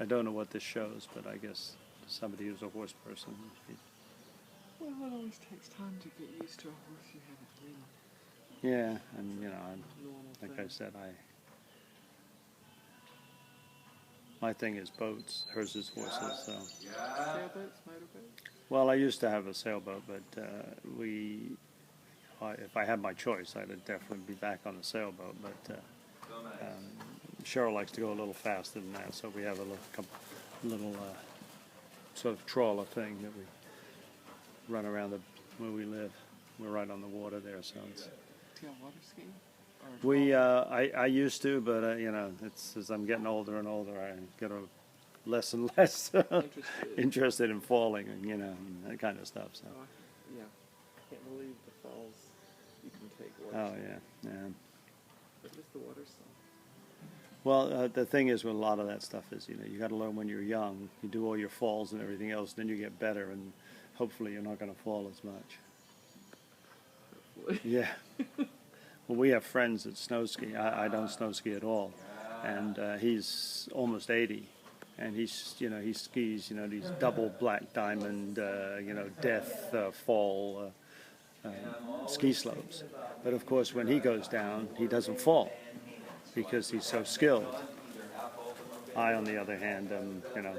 I don't know what this shows, but I guess somebody who's a horse person. Well, it always takes time to get used to a horse you haven't ridden. Yeah, and you know, like I Thing. said, my thing is boats. Hers is horses. So. Sailboats, motorboats? Well, I used to have a sailboat, but if I had my choice, I'd definitely be back on the sailboat. But Cheryl likes to go a little faster than that, so we have a little sort of trawler thing that we run around where we live. We're right on the water there, so it's. Do you have water skiing? I used to, but you know, it's as I'm getting older and older, I get less and less interested in falling, and you know, and that kind of stuff. So. Yeah, can't believe the falls you can take. Oh yeah, yeah. But just the water stuff. Well, the thing is with a lot of that stuff is, you know, you got to learn when you're young. You do all your falls and everything else, then you get better, and hopefully you're not going to fall as much. Hopefully. Yeah. Well, we have friends that snow ski. I don't snow ski at all, and he's almost 80, and he skis, you know, these double black diamond, you know, death fall ski slopes. But of course, when he goes down, he doesn't fall because he's so skilled. I, on the other hand, you know,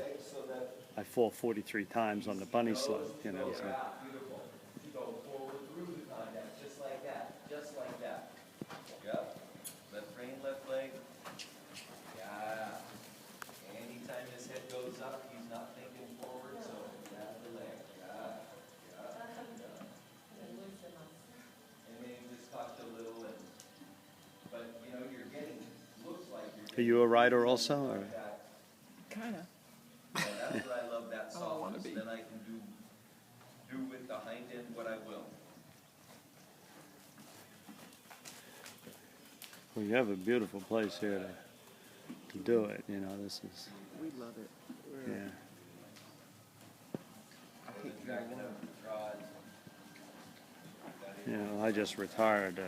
I fall 43 times on the bunny slope, you know. So. Are you a rider also? Or? Kind of. That's what I love that I don't want to be. Then I can do with the hind end what I will. Well, you have a beautiful place here to do it. You know, this is. We love it. Yeah. I hate driving up. You know, I just retired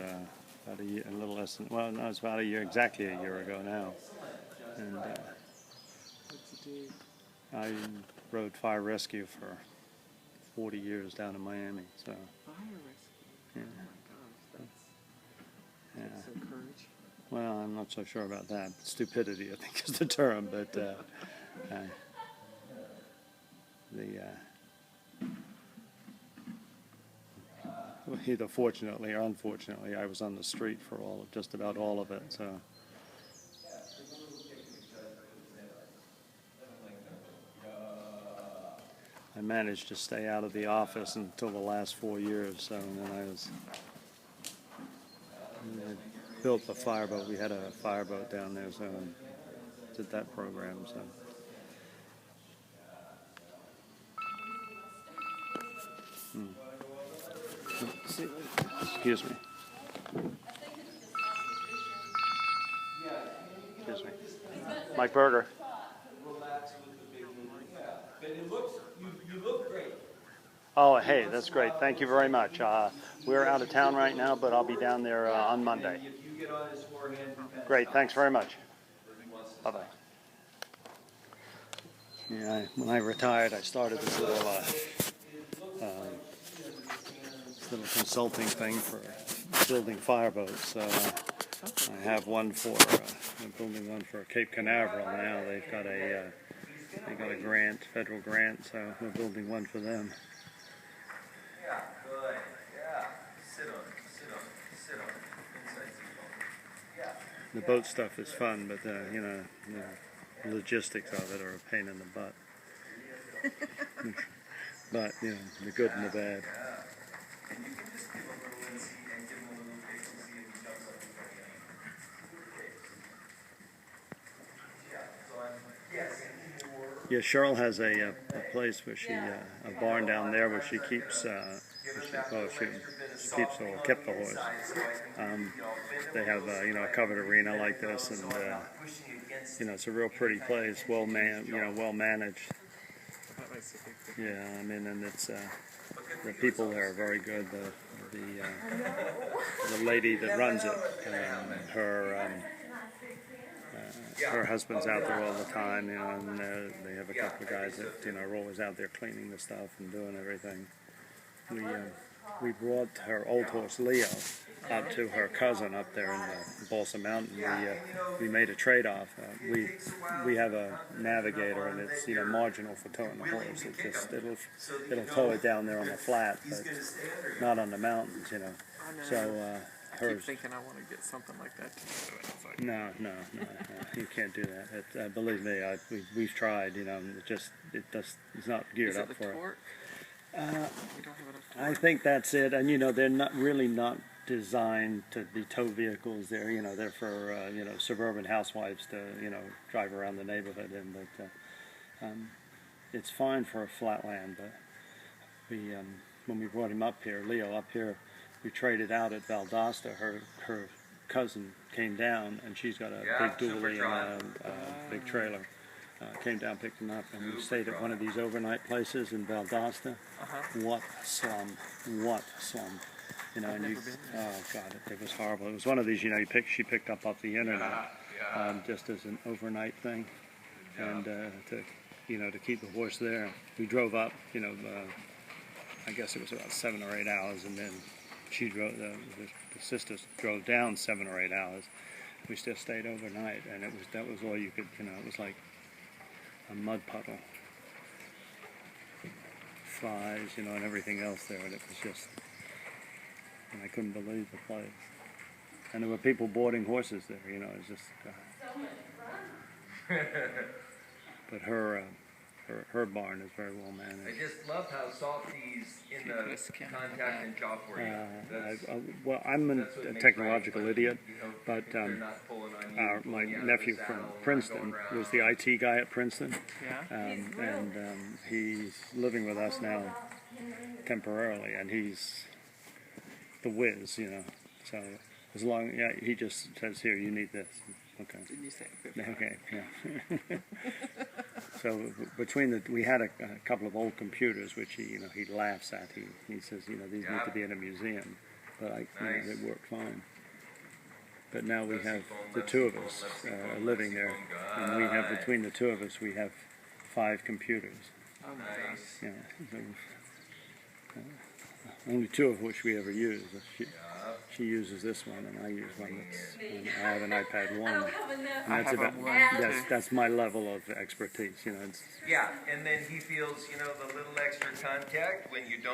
about a year, a little less than. Well, no, it's about exactly a year ago now, and What's it do? I rode fire rescue for 40 years down in Miami. So. Fire rescue. Yeah. Oh my gosh, that's so courage. Well, I'm not so sure about that. Stupidity, I think, is the term, but either fortunately or unfortunately, I was on the street for just about all of it. So. I managed to stay out of the office until the last 4 years. So, and then I built the fireboat. We had a fireboat down there, so I did that program. So. Excuse me. Excuse me. Mike Berger. You look great. Oh, hey, that's great. Thank you very much. We're out of town right now, but I'll be down there on Monday. Great. Thanks very much. Bye-bye. Yeah, when I retired, I started this little consulting thing for building fireboats. So I have one for I'm building one for Cape Canaveral now. They've got a grant, federal grant, so we're building one for them. Yeah, good. Yeah. Sit on. Inside seatbelt. Yeah. The boat stuff is fun, but you know, the logistics of it are a pain in the butt. But you know, the good and the bad. Yeah, Cheryl has a place where a barn down there where she keeps, kept the horse. They have, you know, a covered arena like this, and you know, it's a real pretty place, well managed. Yeah, I mean, and it's the people there are very good. The lady that runs it, her her husband's out there all the time, you know, and they have a couple of guys that, you know, are always out there cleaning the stuff and doing everything. We brought her old horse Leo up to her cousin up there in the Balsam Mountain. We made a trade-off. We have a navigator, and it's, you know, marginal for towing the horse. It just it'll tow it down there on the flat, but not on the mountains, you know. So I keep thinking I want to get something like that too. It's like, no, you can't do that. Believe me, we've tried, you know. It's not geared up for it. Torque? We don't have enough I torque. think that's it, and you know they're not designed to be tow vehicles. They're for you know, suburban housewives to, you know, drive around the neighborhood in. But it's fine for a flat land. But when we brought him up here, Leo up here, we traded out at Valdosta. Her cousin came down, and she's got a big dually and a big trailer. Came down, picked him up, and we stayed at one of these overnight places in Valdosta. What slum! What slum! You know, and oh God, it was horrible. It was one of these, you know, she picked up off the internet, just as an overnight thing, and to keep the horse there. We drove up, you know, I guess it was about 7 or 8 hours, and then she drove. The sisters drove down 7 or 8 hours. We still stayed overnight, and that was all you could, you know. It was like a mud puddle, flies, you know, and everything else there, and it was just, and I couldn't believe the place. And there were people boarding horses there, you know. It's just, but her barn is very well I managed. just love how soft he's in the contact and jaw for you. Well, I'm a technological idiot, but my nephew from Princeton was the IT guy at Princeton, and he's living with us now temporarily, and he's the whiz, you know. So as long, he just says, "Here, you need this." Okay. Did you say Okay. Yeah. So we had a couple of old computers, which he laughs at. He says, you know, these need to be in a museum, but you know, they work fine. But now we have the two of us living there, and we have, between the two of us, we have 5 computers. Oh, nice. Yeah. So, only 2 of which we ever use. She uses this one, and I use one I have an iPad 1. And that's my level of expertise, you know. And then he feels, you know, the little extra contact when you don't.